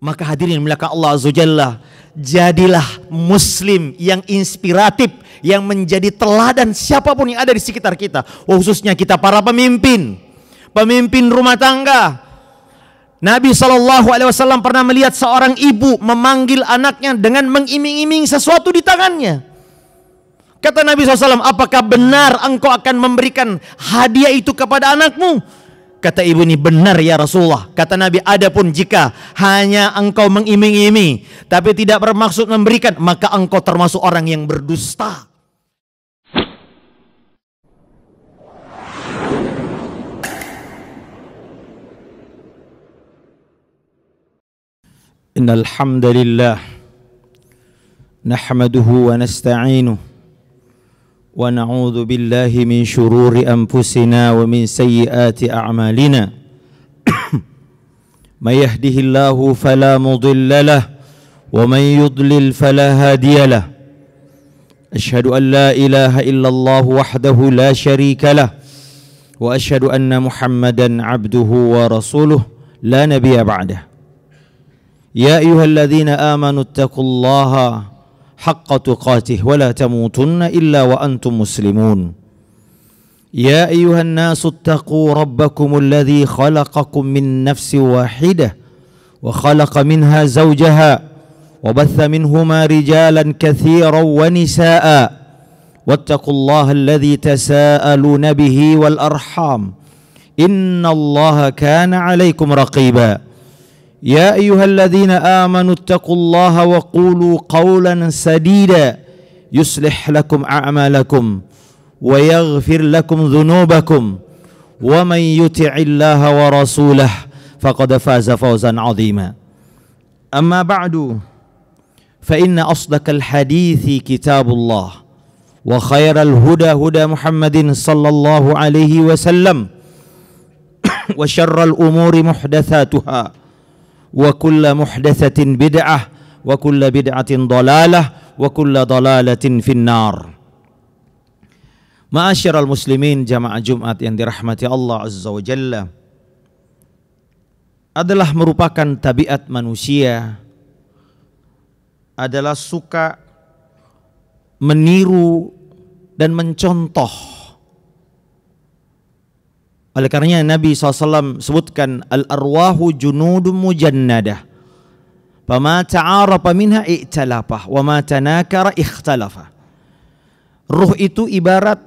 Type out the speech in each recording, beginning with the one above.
Maka hadirin melakukan Allah Azza wa Jalla, jadilah muslim yang inspiratif, yang menjadi teladan siapapun yang ada di sekitar kita, khususnya kita para pemimpin rumah tangga. Nabi SAW pernah melihat seorang ibu memanggil anaknya dengan mengiming-iming sesuatu di tangannya. Kata Nabi SAW, apakah benar engkau akan memberikan hadiah itu kepada anakmu? Kata ibu ini, benar ya Rasulullah. Kata Nabi, adapun jika hanya engkau mengiming-imingi tapi tidak bermaksud memberikan, maka engkau termasuk orang yang berdusta. Innal hamdalillah nahmaduhu wa nasta'inuhu wa na'udzu billahi min shururi anfusina wa min sayyiati a'malina. May yahdihillahu fala mudilla lahu wa may yudlil fala hadiya lahu. Asyhadu an la ilaha illallah wahdahu la syarika lahu wa asyhadu anna Muhammadan 'abduhu wa rasuluhu la nabiyya ba'dahu. Ya ayyuhalladzina amanu ittaqullaha haqqa tuqatih wa la tamutunna illa wa antum muslimun. Ya ayyuhan nasu ittaqu rabbakumul ladzi khalaqakum min nafsin wahidah wa khalaqa minha zawjaha wa batha minhuma rijalan katsiran wa nisaa'a wattaqullaha alladzi tasaaluna bihi wal arham innallaha kana 'alaikum raqiba. Ya ayyuhalladzina amanu ittaqullaha wa qulu qawlan sadida yuslih lakum a'malakum wa yaghfir lakum dhunubakum wa man yuti'illaha wa rasulahu faqad faza fawzan 'azima. Amma ba'du, fa inna asdaqal hadithi kitabullah wa khairal huda huda Muhammadin sallallahu alaihi wasallam wa syarral umuri muhdatsatuha wa kulla muhdatsatin bid'ah wa kulla bid'atin dhalalah wa kulla dhalalatin finnar. Ma'asyiral muslimin jamaah Jumat yang dirahmati Allah Azza wa Jalla, adalah merupakan tabiat manusia adalah suka meniru dan mencontoh. Oleh karenanya Nabi SAW sebutkan al-arwahu junudun mujannadah fama ta'arafa minha i'talafah wa ma tanakara ikhtalafa. Ruh itu ibarat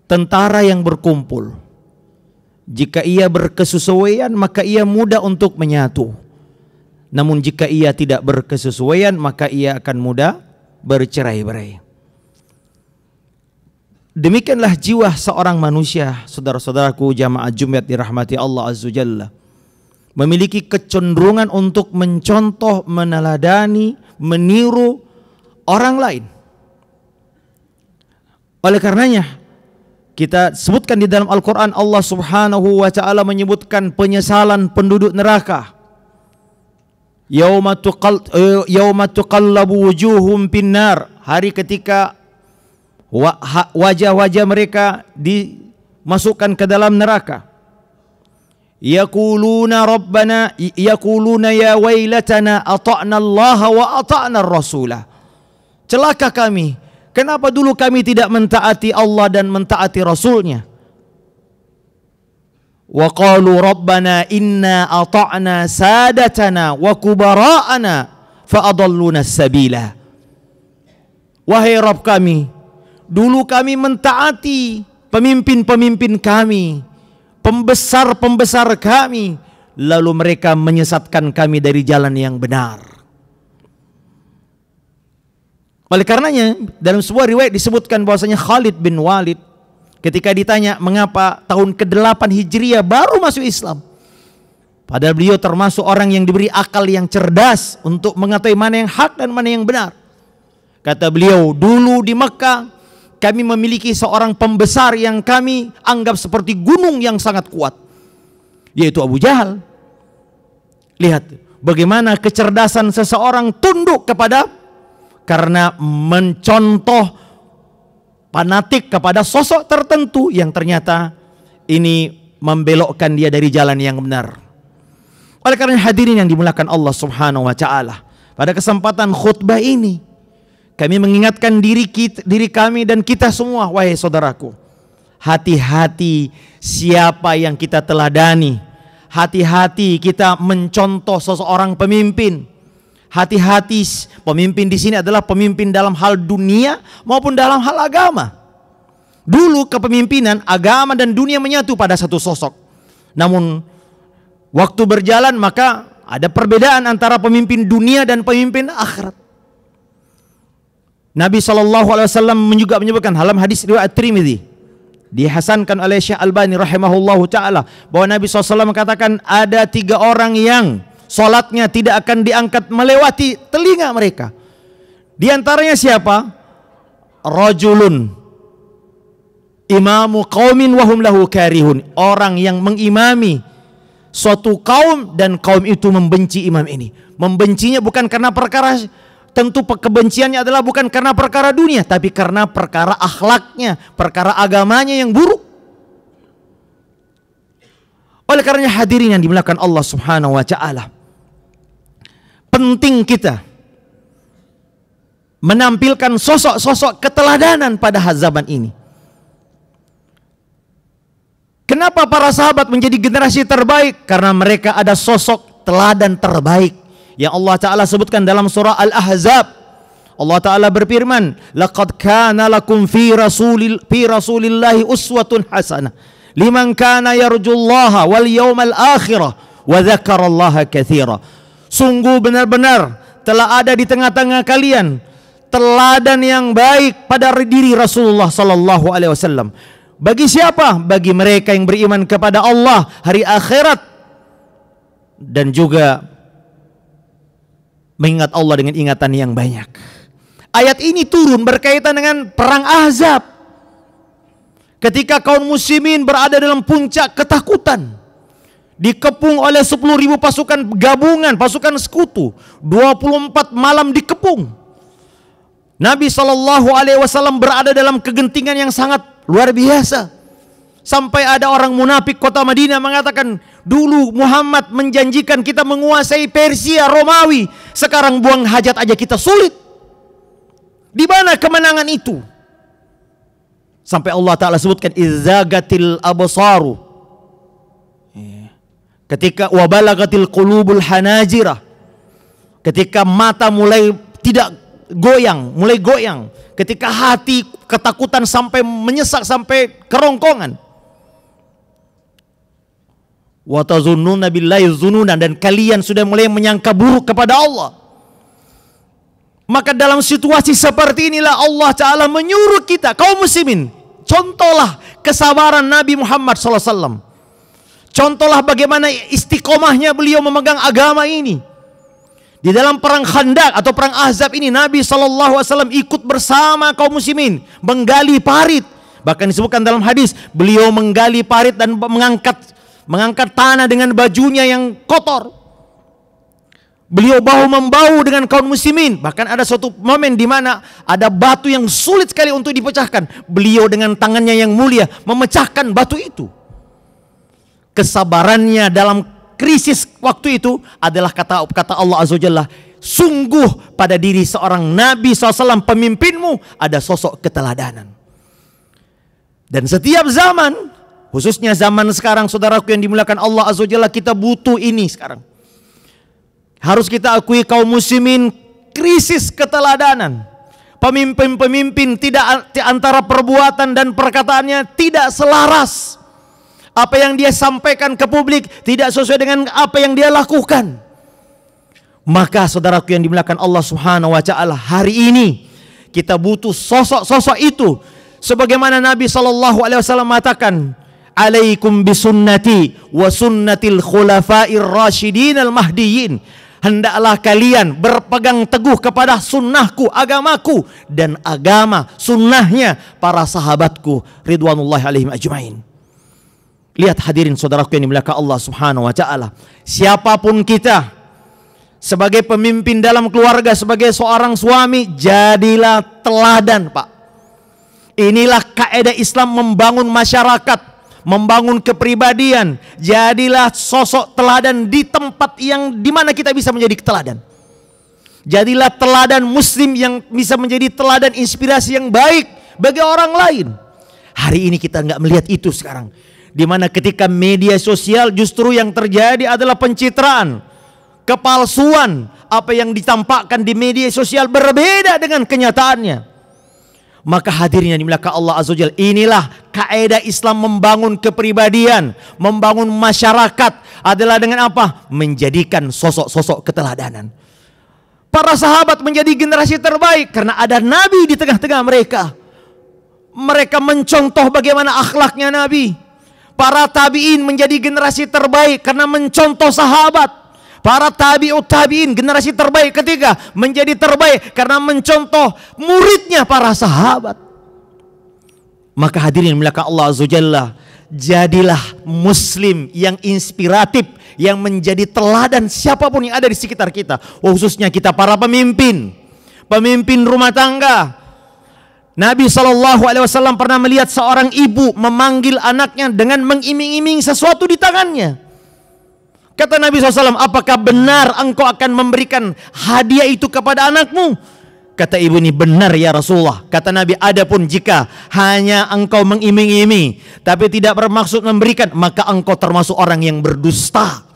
tentara yang berkumpul. Jika ia berkesesuaian maka ia mudah untuk menyatu. Namun jika ia tidak berkesesuaian maka ia akan mudah bercerai-berai. Demikianlah jiwa seorang manusia, saudara-saudaraku jamaah Jumat dirahmati Allah Azza wa Jalla, memiliki kecenderungan untuk mencontoh, meneladani, meniru orang lain. Oleh karenanya kita sebutkan di dalam Al-Quran, Allah Subhanahu wa ta'ala menyebutkan penyesalan penduduk neraka. Yauma tuqallabu wujuhum finnar, hari ketika wajah-wajah mereka dimasukkan ke dalam neraka. Yaquluna rabbana, yaquluna ya wailatana ata'na Allah wa ata'na ar-rasulah. Celaka kami, kenapa dulu kami tidak mentaati Allah dan mentaati Rasulnya? Wa qalu rabbana inna ata'na sadatana wa kubara'ana fa adalluna as-sabila. Wahai Rabb kami, dulu kami mentaati pemimpin-pemimpin kami, pembesar-pembesar kami, lalu mereka menyesatkan kami dari jalan yang benar. Oleh karenanya dalam sebuah riwayat disebutkan bahwasanya Khalid bin Walid ketika ditanya mengapa tahun ke-8 Hijriah baru masuk Islam, padahal beliau termasuk orang yang diberi akal yang cerdas untuk mengetahui mana yang hak dan mana yang benar. Kata beliau, dulu di Mekah kami memiliki seorang pembesar yang kami anggap seperti gunung yang sangat kuat, yaitu Abu Jahal. Lihat bagaimana kecerdasan seseorang tunduk karena mencontoh fanatik kepada sosok tertentu yang ternyata ini membelokkan dia dari jalan yang benar. Oleh karena hadirin yang dimuliakan Allah Subhanahu wa taala, pada kesempatan khutbah ini kami mengingatkan diri kami dan kita semua, wahai saudaraku, hati-hati siapa yang kita teladani. Hati-hati kita mencontoh seseorang pemimpin. Hati-hati, pemimpin di sini adalah pemimpin dalam hal dunia maupun dalam hal agama. Dulu kepemimpinan agama dan dunia menyatu pada satu sosok. Namun waktu berjalan maka ada perbedaan antara pemimpin dunia dan pemimpin akhirat. Nabi SAW juga menyebutkan dalam hadis riwayat Tirmidzi, dihasankan oleh Syekh Albani rahimahullahu ta'ala, bahwa Nabi SAW mengatakan ada 3 orang yang salatnya tidak akan diangkat melewati telinga mereka. Di antaranya siapa? Rajulun imamu qaumin wahum lahu karihun, orang yang mengimami suatu kaum dan kaum itu membenci imam ini. Membencinya bukan karena perkara, tentu kebenciannya adalah bukan karena perkara dunia, tapi karena perkara akhlaknya, perkara agamanya yang buruk. Oleh karenanya hadirin yang dimuliakan Allah Subhanahu wa taala, penting kita menampilkan sosok-sosok keteladanan pada zaman ini. Kenapa para sahabat menjadi generasi terbaik? Karena mereka ada sosok teladan terbaik yang Allah Ta'ala sebutkan dalam surah Al-Ahzab. Allah Ta'ala berfirman, laqad kana lakum fi rasulillahi uswatun hasanah liman kana yarjullaha wal yawmal akhirah wa dzakarallaha katsira. Sungguh benar-benar telah ada di tengah-tengah kalian teladan yang baik pada diri Rasulullah sallallahu alaihi wasallam. Bagi siapa? Bagi mereka yang beriman kepada Allah, hari akhirat, dan juga mengingat Allah dengan ingatan yang banyak. Ayat ini turun berkaitan dengan perang Ahzab, ketika kaum muslimin berada dalam puncak ketakutan, dikepung oleh 10.000 pasukan gabungan, pasukan sekutu, 24 malam dikepung. Nabi SAW berada dalam kegentingan yang sangat luar biasa. Sampai ada orang munafik kota Madinah mengatakan, dulu Muhammad menjanjikan kita menguasai Persia, Romawi, sekarang buang hajat aja kita sulit. Di mana kemenangan itu? Sampai Allah Ta'ala sebutkan, izzagatil absaru, ketika wabalagatil qulubul hanajirah, ketika mata mulai tidak goyang, mulai goyang, ketika hati ketakutan sampai menyesak sampai kerongkongan. Wa tazunnuna billahi dzununan, dan kalian sudah mulai menyangka buruk kepada Allah. Maka dalam situasi seperti inilah Allah Ta'ala menyuruh kita kaum muslimin, contohlah kesabaran Nabi Muhammad SAW. Contohlah bagaimana istiqomahnya beliau memegang agama ini. Di dalam perang Khandaq atau perang Ahzab ini, Nabi SAW ikut bersama kaum muslimin menggali parit. Bahkan disebutkan dalam hadis, beliau menggali parit dan mengangkat tanah dengan bajunya yang kotor. Beliau bahu-membahu dengan kaum muslimin. Bahkan ada suatu momen di mana ada batu yang sulit sekali untuk dipecahkan. Beliau dengan tangannya yang mulia memecahkan batu itu. Kesabarannya dalam krisis waktu itu adalah kata Allah Azza wa Jalla, sungguh pada diri seorang Nabi SAW pemimpinmu ada sosok keteladanan. Dan setiap zaman, khususnya zaman sekarang saudaraku yang dimuliakan Allah Azza wa Jalla, kita butuh ini sekarang. Harus kita akui kaum muslimin krisis keteladanan. Pemimpin-pemimpin tidak, antara perbuatan dan perkataannya tidak selaras. Apa yang dia sampaikan ke publik tidak sesuai dengan apa yang dia lakukan. Maka saudaraku yang dimuliakan Allah Subhanahu wa taala, hari ini kita butuh sosok-sosok itu. Sebagaimana Nabi SAW mengatakan, alaikum bisunnati wa sunnatil khulafa'ir rasyidin al-mahdiyyin. Hendaklah kalian berpegang teguh kepada sunnahku, agamaku, dan agama sunnahnya para sahabatku ridwanullahi alaihim ajma'in. Lihat hadirin saudaraku yang dimuliakan Allah Subhanahu wa taala, siapapun kita, sebagai pemimpin dalam keluarga, sebagai seorang suami, jadilah teladan, Pak. Inilah kaidah Islam membangun masyarakat, membangun kepribadian. Jadilah sosok teladan di tempat yang dimana kita bisa menjadi teladan. Jadilah teladan muslim yang bisa menjadi teladan inspirasi yang baik bagi orang lain. Hari ini kita nggak melihat itu sekarang. Dimana ketika media sosial justru yang terjadi adalah pencitraan, kepalsuan. Apa yang ditampakkan di media sosial berbeda dengan kenyataannya. Maka hadirin yang dimuliakan Allah Azza wa Jalla, inilah kaidah Islam membangun kepribadian, membangun masyarakat adalah dengan apa? Menjadikan sosok-sosok keteladanan. Para sahabat menjadi generasi terbaik karena ada Nabi di tengah-tengah mereka. Mereka mencontoh bagaimana akhlaknya Nabi. Para tabi'in menjadi generasi terbaik karena mencontoh sahabat. Para tabi'ut tabi'in generasi terbaik ketiga menjadi terbaik karena mencontoh muridnya para sahabat. Maka hadirin dimuliakan Allah Azza wa Jalla, jadilah muslim yang inspiratif, yang menjadi teladan siapapun yang ada di sekitar kita, khususnya kita para pemimpin rumah tangga. Nabi SAW pernah melihat seorang ibu memanggil anaknya dengan mengiming-iming sesuatu di tangannya. Kata Nabi SAW, apakah benar engkau akan memberikan hadiah itu kepada anakmu? Kata ibu ini, benar ya Rasulullah. Kata Nabi, adapun jika hanya engkau mengiming-iming tapi tidak bermaksud memberikan, maka engkau termasuk orang yang berdusta.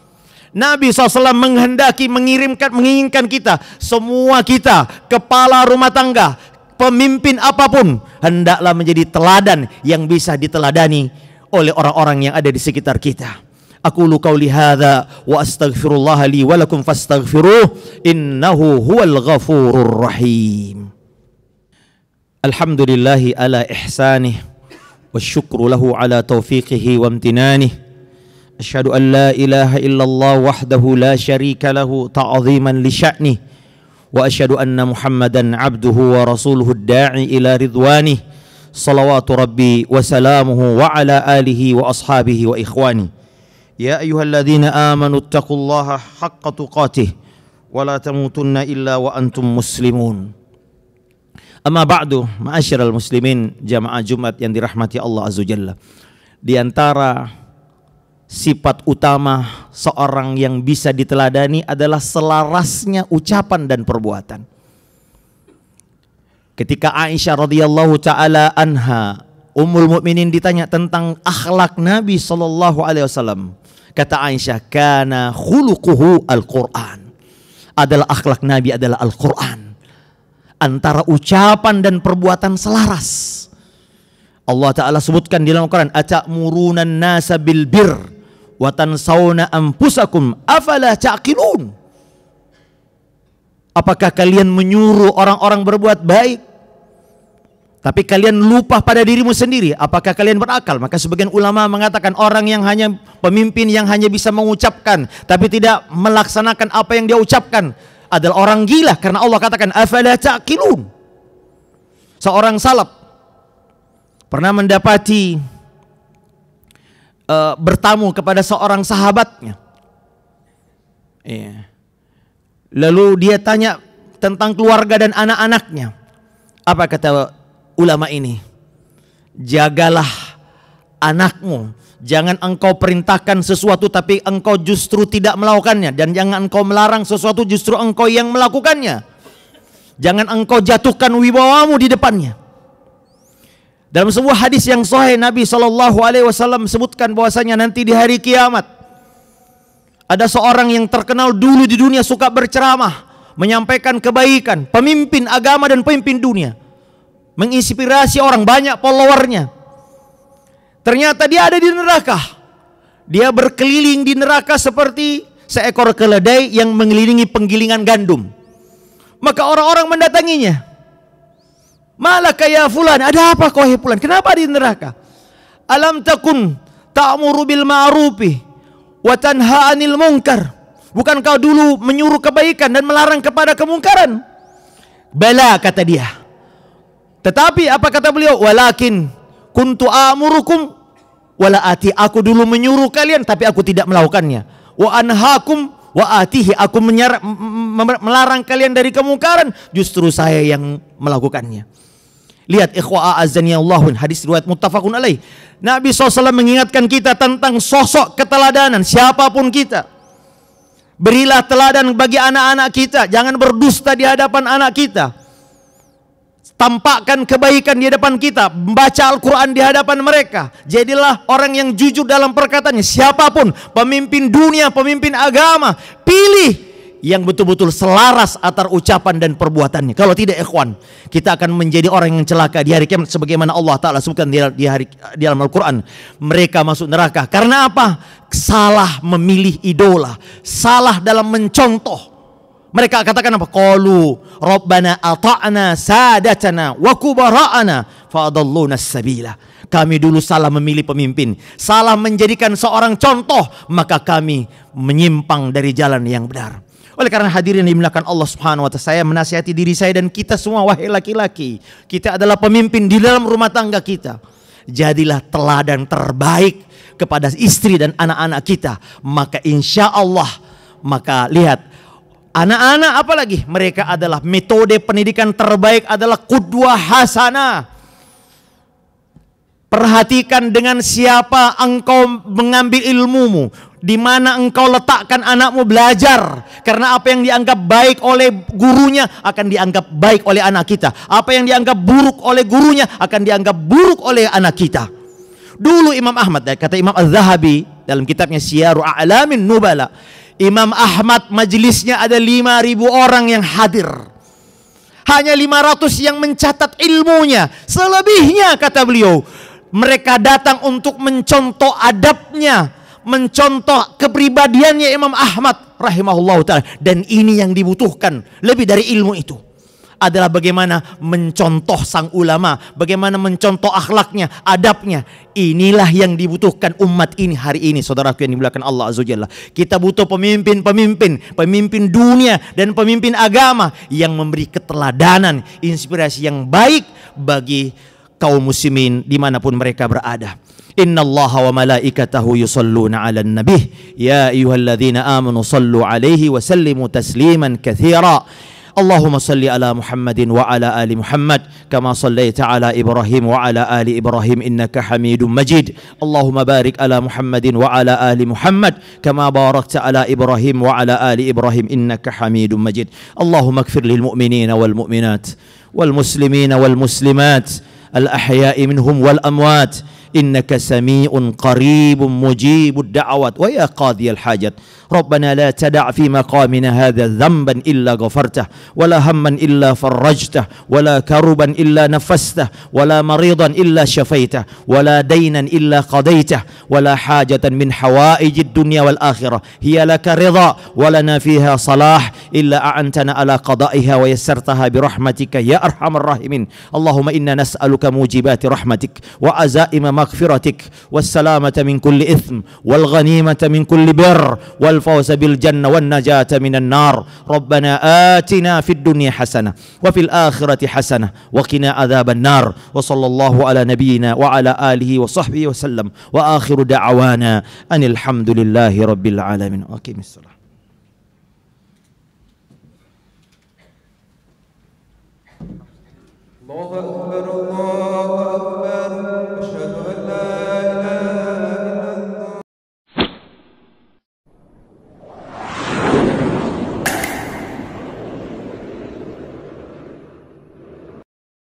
Nabi SAW menginginkan kita, semua kita, kepala rumah tangga, pemimpin apapun, hendaklah menjadi teladan yang bisa diteladani oleh orang-orang yang ada di sekitar kita. Aqulu qauli hadza wa astaghfirullah li wa lakum fastaghfiruh innahu huwal ghafurur rahim. Alhamdulillahi ala ihsanih wasyukru lahu ala taufiqihi wa amtinanih. Asyhadu an la ilaha illallah wahdahu la syarika lahu ta'ziman li sya'nih wa asyhadu anna Muhammadan abduhu wa rasuluhu ad-da'i ila ridwanih. Salawatu rabbi wa salamuhu wa ala alihi wa ashabihi wa ikhwani. Ya ayyuhalladzina amanu taqullaha haqqa tuqatih wa la tamutunna illa wa antum muslimun. Amma ba'du, ma'asyiral muslimin, jamaah Jumat yang dirahmati Allah Azza wa Jalla. Di antara sifat utama seorang yang bisa diteladani adalah selarasnya ucapan dan perbuatan. Ketika Aisyah radhiyallahu taala anha, Ummul Mukminin ditanya tentang akhlak Nabi sallallahu alaihi wasallam. Kata Aisyah, kana khuluquhu al-Qur'an. Adalah akhlak Nabi adalah Al-Qur'an. Antara ucapan dan perbuatan selaras. Allah Ta'ala sebutkan di dalam Al-Quran, ata'murunan nasa bil bir wa tansawna anfusakum afala ta'qilun. Apakah kalian menyuruh orang-orang berbuat baik tapi kalian lupa pada dirimu sendiri? Apakah kalian berakal? Maka sebagian ulama mengatakan orang yang hanya pemimpin yang hanya bisa mengucapkan tapi tidak melaksanakan apa yang dia ucapkan adalah orang gila, karena Allah katakan afala ta'qilun. Seorang salaf pernah mendapati bertamu kepada seorang sahabatnya. Lalu dia tanya tentang keluarga dan anak-anaknya. Apa kata ulama ini? Jagalah anakmu, jangan engkau perintahkan sesuatu tapi engkau justru tidak melakukannya, dan jangan engkau melarang sesuatu justru engkau yang melakukannya. Jangan engkau jatuhkan wibawamu di depannya. Dalam sebuah hadis yang sahih, Nabi SAW sebutkan bahwasanya nanti di hari kiamat ada seorang yang terkenal dulu di dunia suka berceramah, menyampaikan kebaikan, pemimpin agama dan pemimpin dunia, menginspirasi orang, banyak followernya. Ternyata dia ada di neraka. Dia berkeliling di neraka seperti seekor keledai yang mengelilingi penggilingan gandum. Maka orang-orang mendatanginya. Malaka ya fulan, ada apa kau hai fulan? Kenapa di neraka? Alam takun ta'muru bil ma'rufi wa tanha 'anil munkar. Bukan kau dulu menyuruh kebaikan dan melarang kepada kemungkaran? Bala, kata dia. Tetapi apa kata beliau? Walakin kuntu amurukum wala ati. Aku dulu menyuruh kalian tapi aku tidak melakukannya. Wa anhaakum wa atihi. Aku melarang kalian dari kemungkaran, justru saya yang melakukannya. Lihat ikhwa a'azzani Allahun, hadis riwayat muttafaqun alaih. Nabi SAW mengingatkan kita tentang sosok keteladanan siapapun kita. Berilah teladan bagi anak-anak kita, jangan berdusta di hadapan anak kita. Tampakkan kebaikan di hadapan kita, membaca Al-Quran di hadapan mereka. Jadilah orang yang jujur dalam perkataannya. Siapapun, pemimpin dunia, pemimpin agama, pilih yang betul-betul selaras antara ucapan dan perbuatannya. Kalau tidak, ikhwan, kita akan menjadi orang yang celaka di hari kiamat, sebagaimana Allah Ta'ala sebutkan di dalam Al-Quran. Mereka masuk neraka karena apa? Salah memilih idola, salah dalam mencontoh. Mereka katakan apa? Qalu Rabbana ata'na sadatana wa kubara'ana fa'adalluna as-sabila. Kami dulu salah memilih pemimpin, salah menjadikan seorang contoh, maka kami menyimpang dari jalan yang benar. Oleh karena hadirin yang dimuliakan Allah Subhanahu wa Ta'ala, saya menasihati diri saya dan kita semua, wahai laki-laki, kita adalah pemimpin di dalam rumah tangga kita. Jadilah teladan terbaik kepada istri dan anak-anak kita. Maka insya Allah, maka lihat, anak-anak apalagi, mereka adalah metode pendidikan terbaik, adalah qudwah hasanah. Perhatikan dengan siapa engkau mengambil ilmumu, di mana engkau letakkan anakmu belajar. Karena apa yang dianggap baik oleh gurunya akan dianggap baik oleh anak kita. Apa yang dianggap buruk oleh gurunya akan dianggap buruk oleh anak kita. Dulu Imam Ahmad, kata Imam Az-Zahabi dalam kitabnya Syiaru A'lamin Nubala, Imam Ahmad majelisnya ada 5.000 orang yang hadir. Hanya 500 yang mencatat ilmunya. Selebihnya, kata beliau, mereka datang untuk mencontoh adabnya, mencontoh kepribadiannya Imam Ahmad rahimahullah ta'ala. Dan ini yang dibutuhkan lebih dari ilmu itu, adalah bagaimana mencontoh sang ulama, bagaimana mencontoh akhlaknya, adabnya. Inilah yang dibutuhkan umat ini hari ini, saudaraku yang dimuliakan Allah Azza wa Jalla. Kita butuh pemimpin dunia dan pemimpin agama yang memberi keteladanan, inspirasi yang baik bagi kaum muslimin dimanapun mereka berada. Inna Allah wa malaikatahu yusalluna ala nabi ya ayyuhalladzina amanu sallu alaihi wa sallimu tasliman katsira. Allahumma salli ala Muhammadin wa ala ali Muhammad kama sallaita ala Ibrahim wa ala ali Ibrahim innaka Hamidum Majid. Allahumma barik ala Muhammadin wa ala ali Muhammad kama barakta ala Ibrahim wa ala ali Ibrahim innaka Hamidum Majid. Allahumma ighfir lil mu'minina wal mu'minat wal muslimina wal muslimat الأحياء منهم والأموات إنك سميع قريب مجيب الدعوات ويا قاضي الحاجات. ربنا لا تدع في مقامنا هذا ذنبا إلا غفرته ولا هما إلا فرجته ولا كربا إلا نفسته ولا مريضا إلا شفيته ولا دينا إلا قضيته ولا حاجة من حوائج الدنيا والآخرة هي لك رضا ولنا فيها صلاح إلا أعنتنا على قضائها ويسرتها برحمتك يا أرحم الراحمين. اللهم إنا نسألك موجبات رحمتك وعزائم مغفرتك والسلامة من كل إثم والغنيمة من كل بر والفوز بالجنة والنجاة من النار. ربنا آتنا في الدنيا حسنة وفي الآخرة حسنة وقنا عذاب النار. وصلى الله على نبينا وعلى آله وصحبه وسلم وآخر دعوانا أن الحمد لله رب العالمين. أقيم الصلاة. الله أكبر الله أكبر.